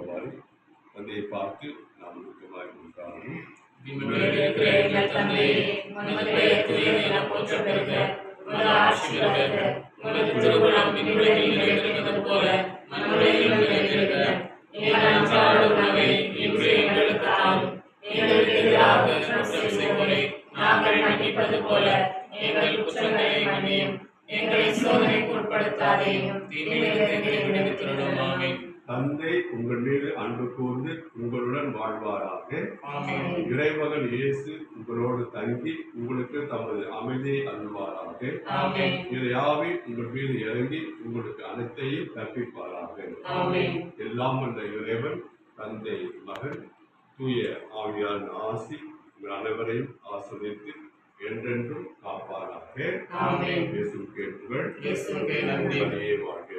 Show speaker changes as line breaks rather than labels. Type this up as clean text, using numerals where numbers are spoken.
என்றவாறு தந்தையை பார்த்து நாம் முக்கியமாய் கொடுத்தாலும் தந்தை உங்கள் மீது அன்பு கூர்ந்து உங்களுடன் வாழ்வாராக. இறைமகன் இயேசு உங்களோடு தங்கி உங்களுக்கு தமது அமைதியை அருள்வாராக. இறையாவி உங்கள் மீது இறங்கி உங்களுக்கு அனைத்தையும் கற்பிப்பாராக. எல்லாம் வல்ல இறைவன் தந்தை மகன் தூய ஆவியாரின் ஆசி உங்கள் அனைவரையும் ஆசிரியத்து என்றென்றும் காப்பாராக. இயேசுவுக்கு புகழ். வாழ்க.